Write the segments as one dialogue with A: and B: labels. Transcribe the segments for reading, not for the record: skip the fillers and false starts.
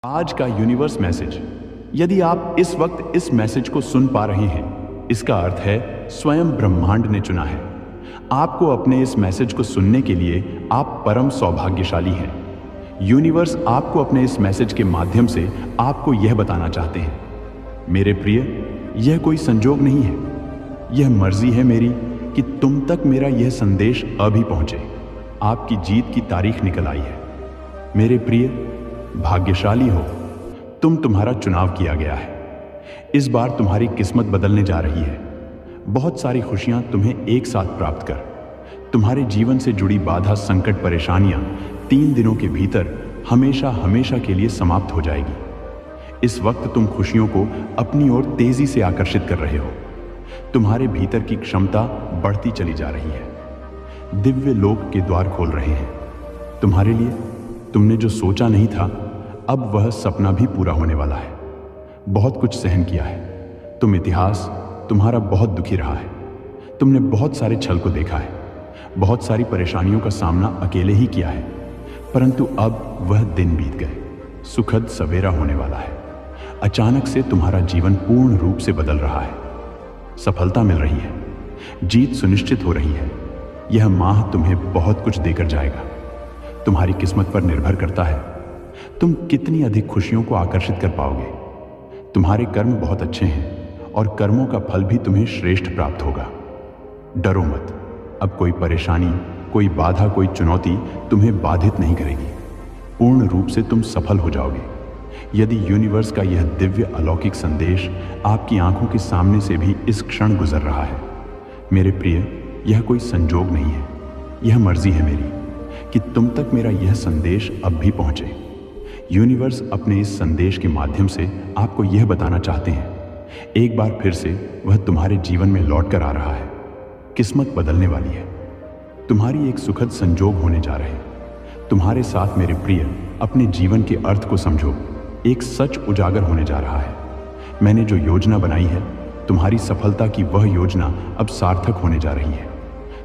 A: आज का universe message. यदि आप इस वक्त इस मैसेज को सुन पा रहे हैं, इसका अर्थ है स्वयं ब्रह्मांड ने चुना है आपको। अपने इस मैसेज को सुनने के लिए आप परम सौभाग्यशाली हैं। यूनिवर्स आपको अपने इस मैसेज के माध्यम से आपको यह बताना चाहते हैं, मेरे प्रिय, यह कोई संजोग नहीं है, यह मर्जी है मेरी कि तुम तक मेरा यह संदेश अभी पहुंचे। आपकी जीत की तारीख निकल आई है। मेरे प्रिय, भाग्यशाली हो तुम, तुम्हारा चुनाव किया गया है। इस बार तुम्हारी किस्मत बदलने जा रही है। बहुत सारी खुशियां तुम्हें एक साथ प्राप्त कर तुम्हारे जीवन से जुड़ी बाधा, संकट, परेशानियां 3 दिनों के भीतर हमेशा हमेशा के लिए समाप्त हो जाएगी। इस वक्त तुम खुशियों को अपनी ओर तेजी से आकर्षित कर रहे हो। तुम्हारे भीतर की क्षमता बढ़ती चली जा रही है। दिव्य लोक के द्वार खोल रहे हैं तुम्हारे लिए। तुमने जो सोचा नहीं था, अब वह सपना भी पूरा होने वाला है। बहुत कुछ सहन किया है इतिहास तुम्हारा बहुत दुखी रहा है। तुमने बहुत सारे छल को देखा है, बहुत सारी परेशानियों का सामना अकेले ही किया है, परंतु अब वह दिन बीत गए। सुखद सवेरा होने वाला है। अचानक से तुम्हारा जीवन पूर्ण रूप से बदल रहा है। सफलता मिल रही है, जीत सुनिश्चित हो रही है। यह माह तुम्हें बहुत कुछ देकर जाएगा। तुम्हारी किस्मत पर निर्भर करता है तुम कितनी अधिक खुशियों को आकर्षित कर पाओगे। तुम्हारे कर्म बहुत अच्छे हैं और कर्मों का फल भी तुम्हें श्रेष्ठ प्राप्त होगा। डरो मत, अब कोई परेशानी, कोई बाधा, कोई चुनौती तुम्हें बाधित नहीं करेगी। पूर्ण रूप से तुम सफल हो जाओगे। यदि यूनिवर्स का यह दिव्य अलौकिक संदेश आपकी आंखों के सामने से भी इस क्षण गुजर रहा है, मेरे प्रिय, यह कोई संजोग नहीं है, यह मर्जी है मेरी कि तुम तक मेरा यह संदेश अब भी पहुंचे। यूनिवर्स अपने इस संदेश के माध्यम से आपको यह बताना चाहते हैं, एक बार फिर से वह तुम्हारे जीवन में लौट कर आ रहा है। किस्मत बदलने वाली है। तुम्हारी एक सुखद संजोग होने जा रहे हैं। तुम्हारे साथ मेरे प्रिय, अपने जीवन के अर्थ को समझो। एक सच उजागर होने जा रहा है। मैंने जो योजना बनाई है, तुम्हारी सफलता की वह योजना अब सार्थक होने जा रही है।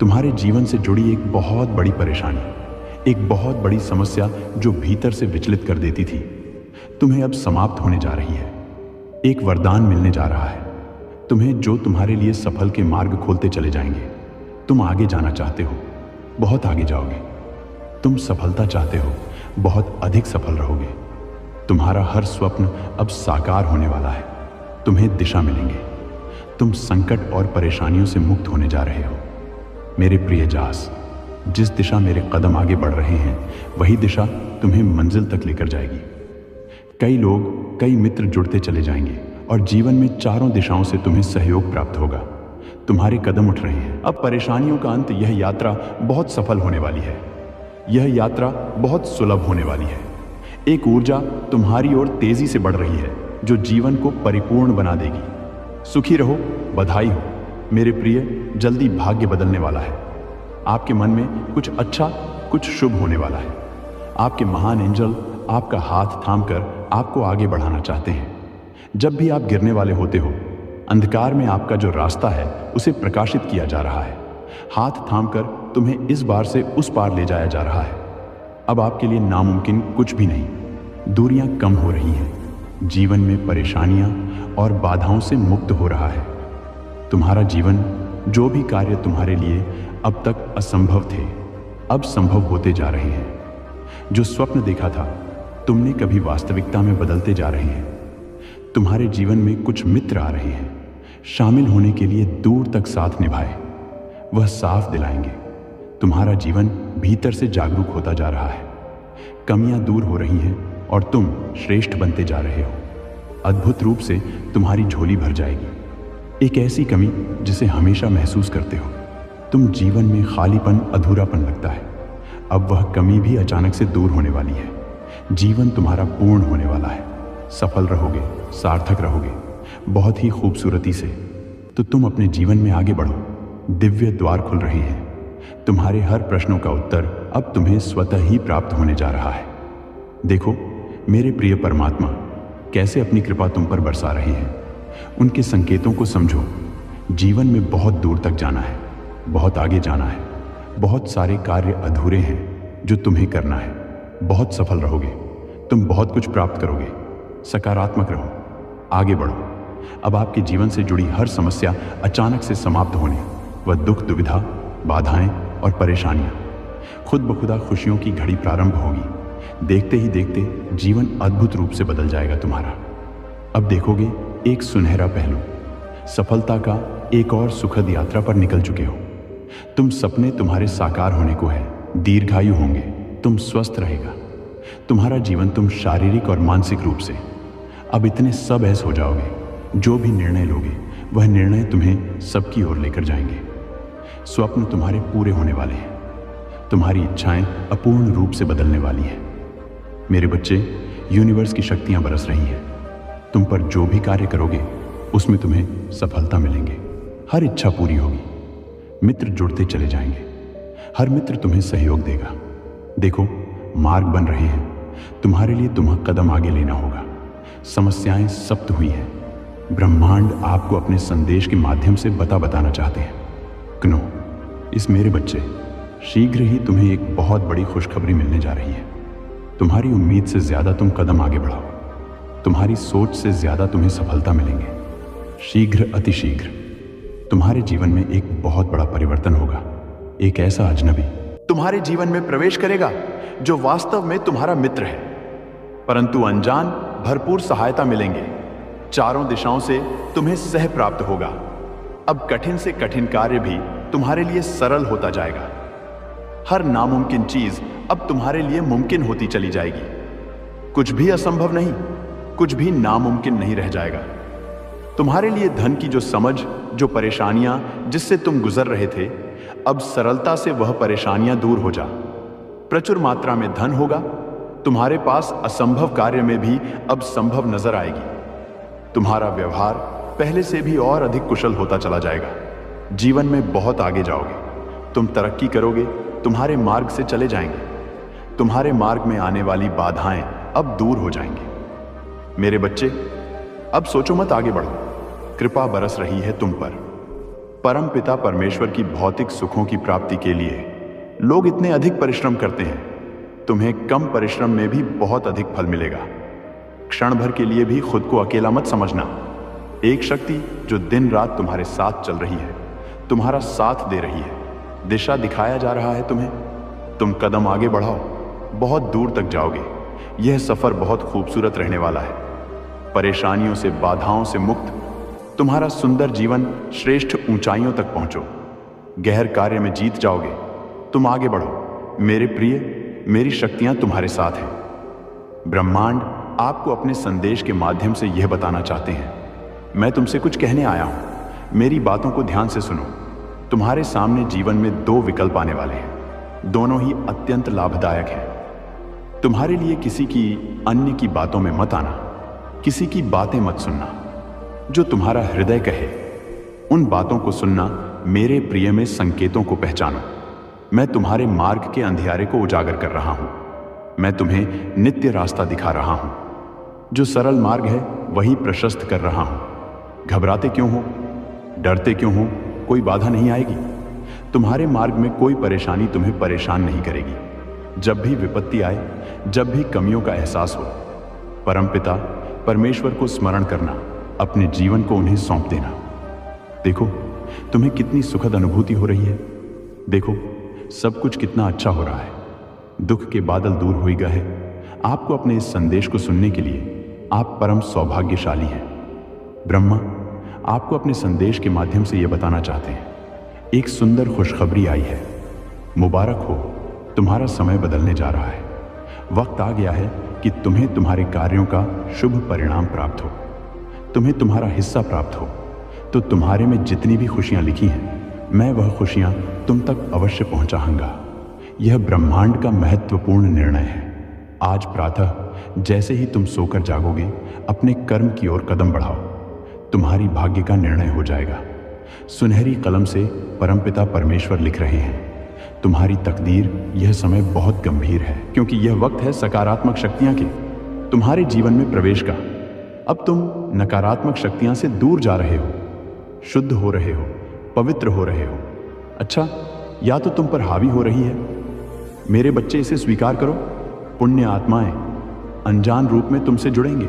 A: तुम्हारे जीवन से जुड़ी एक बहुत बड़ी परेशानी, एक बहुत बड़ी समस्या जो भीतर से विचलित कर देती थी, तुम्हें अब समाप्त होने जा रही है। एक वरदान मिलने जा रहा है तुम्हें, जो तुम्हारे लिए सफल के मार्ग खोलते चले जाएंगे। तुम आगे जाना चाहते हो, बहुत आगे जाओगे। तुम सफलता चाहते हो, बहुत अधिक सफल रहोगे। तुम्हारा हर स्वप्न अब साकार होने वाला है। तुम्हें दिशा मिलेंगे। तुम संकट और परेशानियों से मुक्त होने जा रहे हो। मेरे प्रिय जास, जिस दिशा मेरे कदम आगे बढ़ रहे हैं, वही दिशा तुम्हें मंजिल तक लेकर जाएगी। कई लोग, कई मित्र जुड़ते चले जाएंगे और जीवन में चारों दिशाओं से तुम्हें सहयोग प्राप्त होगा। तुम्हारे कदम उठ रहे हैं। अब परेशानियों का अंत, यह यात्रा बहुत सफल होने वाली है। यह यात्रा बहुत सुलभ होने वाली है। एक ऊर्जा तुम्हारी ओर तेजी से बढ़ रही है, जो जीवन को परिपूर्ण बना देगी। सुखी रहो, बधाई हो मेरे प्रिय, जल्दी भाग्य बदलने वाला है। आपके मन में कुछ अच्छा, कुछ शुभ होने वाला है। आपके महान एंजल आपका हाथ थामकर आपको आगे बढ़ाना चाहते हैं। जब भी आप गिरने वाले होते हो, अंधकार में आपका जो रास्ता है उसे प्रकाशित किया जा रहा है। हाथ थामकर तुम्हें इस बार से उस पार ले जाया जा रहा है। अब आपके लिए नामुमकिन कुछ भी नहीं। दूरियां कम हो रही हैं। जीवन में परेशानियां और बाधाओं से मुक्त हो रहा है। तुम्हारा जीवन, जो भी कार्य तुम्हारे लिए अब तक असंभव थे, अब संभव होते जा रहे हैं। जो स्वप्न देखा था तुमने, कभी वास्तविकता में बदलते जा रहे हैं। तुम्हारे जीवन में कुछ मित्र आ रहे हैं, शामिल होने के लिए दूर तक साथ निभाए। वह साफ दिलाएंगे। तुम्हारा जीवन भीतर से जागरूक होता जा रहा है। कमियां दूर हो रही हैं और तुम श्रेष्ठ बनते जा रहे हो। अद्भुत रूप से तुम्हारी झोली भर जाएगी। एक ऐसी कमी जिसे हमेशा महसूस करते हो। तुम जीवन में खालीपन, अधूरापन लगता है। अब वह कमी भी अचानक से दूर होने वाली है। जीवन तुम्हारा पूर्ण होने वाला है। सफल रहोगे, सार्थक रहोगे, बहुत ही खूबसूरती से। तो तुम अपने जीवन में आगे बढ़ो। दिव्य द्वार खुल रहे हैं। तुम्हारे हर प्रश्नों का उत्तर अब तुम्हें स्वतः ही प्राप्त होने जा रहा है। देखो मेरे प्रिय परमात्मा कैसे अपनी कृपा तुम पर बरसा रहे हैं। उनके संकेतों को समझो। जीवन में बहुत दूर तक जाना है, बहुत आगे जाना है। बहुत सारे कार्य अधूरे हैं जो तुम्हें करना है। बहुत सफल रहोगे। तुम बहुत कुछ प्राप्त करोगे। सकारात्मक रहो, आगे बढ़ो। अब आपके जीवन से जुड़ी हर समस्या अचानक से समाप्त होने, वह दुख, दुविधा, बाधाएं और परेशानियां खुद ब खुदा खुशियों की घड़ी प्रारंभ होगी। देखते ही देखते जीवन अद्भुत रूप से बदल जाएगा तुम्हारा। अब देखोगे एक सुनहरा पहलू, सफलता का एक और सुखद यात्रा पर निकल चुके हो। तुम सपने तुम्हारे साकार होने को है, दीर्घायु होंगे, तुम स्वस्थ रहेगा तुम्हारा जीवन, तुम शारीरिक और मानसिक रूप से अब इतने सब ऐस हो जाओगे। जो भी निर्णय लोगे वह निर्णय तुम्हें सबकी ओर लेकर जाएंगे। स्वप्न तुम्हारे पूरे होने वाले हैं, तुम्हारी इच्छाएं अपूर्ण रूप से बदलने वाली हैं। मेरे बच्चे, यूनिवर्स की शक्तियां बरस रही हैं। तुम पर जो भी कार्य करोगे उसमें तुम्हें सफलता मिलेंगे। हर इच्छा पूरी होगी, मित्र जुड़ते चले जाएंगे, हर मित्र तुम्हें सहयोग देगा। देखो, मार्ग बन रहे हैं तुम्हारे लिए, तुम्हें कदम आगे लेना होगा। समस्याएं समाप्त हुई हैं। ब्रह्मांड आपको अपने संदेश के माध्यम से बताना चाहते हैं। कनो, इस मेरे बच्चे, शीघ्र ही तुम्हें एक बहुत बड़ी खुशखबरी मिलने जा रही है। तुम्हारी उम्मीद से ज्यादा तुम कदम आगे बढ़ाओ, तुम्हारी सोच से ज्यादा तुम्हें सफलता मिलेंगे। शीघ्र, अतिशीघ्र तुम्हारे जीवन में एक बहुत बड़ा परिवर्तन होगा। एक ऐसा अजनबी तुम्हारे जीवन में प्रवेश करेगा जो वास्तव में तुम्हारा मित्र है, परंतु अनजान भरपूर सहायता मिलेंगे। चारों दिशाओं से तुम्हें सह प्राप्त होगा। अब कठिन से कठिन कार्य भी तुम्हारे लिए सरल होता जाएगा। हर नामुमकिन चीज अब तुम्हारे लिए मुमकिन होती चली जाएगी। कुछ भी असंभव नहीं, कुछ भी नामुमकिन नहीं रह जाएगा। तुम्हारे लिए धन की जो समझ, जो परेशानियां जिससे तुम गुजर रहे थे, अब सरलता से वह परेशानियां दूर हो जा। प्रचुर मात्रा में धन होगा। तुम्हारे पास असंभव कार्य में भी अब संभव नजर आएगी। तुम्हारा व्यवहार पहले से भी और अधिक कुशल होता चला जाएगा। जीवन में बहुत आगे जाओगे, तुम तरक्की करोगे, तुम्हारे मार्ग से चले जाएंगे। तुम्हारे मार्ग में आने वाली बाधाएं अब दूर हो जाएंगी। मेरे बच्चे, अब सोचो मत, आगे बढ़ो। कृपा बरस रही है तुम पर। परम पिता परमेश्वर की भौतिक सुखों की प्राप्ति के लिए लोग इतने अधिक परिश्रम करते हैं, तुम्हें कम परिश्रम में भी बहुत अधिक फल मिलेगा। क्षण भर के लिए भी खुद को अकेला मत समझना। एक शक्ति जो दिन रात तुम्हारे साथ चल रही है, तुम्हारा साथ दे रही है, दिशा दिखाया जा रहा है तुम्हें। तुम कदम आगे बढ़ाओ, बहुत दूर तक जाओगे। यह सफर बहुत खूबसूरत रहने वाला है। परेशानियों से, बाधाओं से मुक्त तुम्हारा सुंदर जीवन श्रेष्ठ ऊंचाइयों तक पहुंचो। गहर कार्य में जीत जाओगे। तुम आगे बढ़ो मेरे प्रिय, मेरी शक्तियां तुम्हारे साथ हैं। ब्रह्मांड आपको अपने संदेश के माध्यम से यह बताना चाहते हैं, मैं तुमसे कुछ कहने आया हूं। मेरी बातों को ध्यान से सुनो। तुम्हारे सामने जीवन में दो विकल्प आने वाले हैं, दोनों ही अत्यंत लाभदायक हैं। तुम्हारे लिए किसी की अन्य की बातों में मत आना, किसी की बातें मत सुनना। जो तुम्हारा हृदय कहे उन बातों को सुनना। मेरे प्रिय में संकेतों को पहचानो। मैं तुम्हारे मार्ग के अंधियारे को उजागर कर रहा हूं। मैं तुम्हें नित्य रास्ता दिखा रहा हूं। जो सरल मार्ग है वही प्रशस्त कर रहा हूं। घबराते क्यों हो, डरते क्यों हो? कोई बाधा नहीं आएगी। तुम्हारे मार्ग में कोई परेशानी तुम्हें परेशान नहीं करेगी। जब भी विपत्ति आए, जब भी कमियों का एहसास हो, परमपिता परमेश्वर को स्मरण करना, अपने जीवन को उन्हें सौंप देना। देखो, तुम्हें कितनी सुखद अनुभूति हो रही है। देखो, सब कुछ कितना अच्छा हो रहा है। दुख के बादल दूर हो गए हैं। आपको अपने इस संदेश को सुनने के लिए आप परम सौभाग्यशाली हैं। ब्रह्मा आपको अपने संदेश के माध्यम से यह बताना चाहते हैं, एक सुंदर खुशखबरी आई है। मुबारक हो, तुम्हारा समय बदलने जा रहा है। वक्त आ गया है कि तुम्हें तुम्हारे कार्यों का शुभ परिणाम प्राप्त हो, तुम्हें तुम्हारा हिस्सा प्राप्त हो। तो तुम्हारे में जितनी भी खुशियां लिखी हैं, मैं वह खुशियां तुम तक अवश्य पहुंचाऊंगा। यह ब्रह्मांड का महत्वपूर्ण निर्णय है। आज प्रातः जैसे ही तुम सोकर जागोगे, अपने कर्म की ओर कदम बढ़ाओ। तुम्हारी भाग्य का निर्णय हो जाएगा। सुनहरी कलम से परमपिता परमेश्वर लिख रहे हैं, तुम्हारी तकदीर। यह समय बहुत गंभीर है, क्योंकि यह वक्त है सकारात्मक शक्तियां के तुम्हारे जीवन में प्रवेश का। अब तुम नकारात्मक शक्तियां से दूर जा रहे हो, शुद्ध हो रहे हो, पवित्र हो रहे हो। अच्छा, या तो तुम पर हावी हो रही है। मेरे बच्चे, इसे स्वीकार करो। पुण्य आत्माएं, अनजान रूप में तुमसे जुड़ेंगे,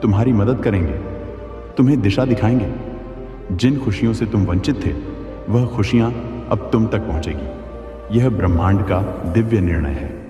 A: तुम्हारी मदद करेंगे, तुम्हें दिशा दिखाएंगे। जिन खुशियों से तुम वंचित थे, वह खुशियां अब तुम तक पहुंचेगी। यह ब्रह्मांड का दिव्य निर्णय है।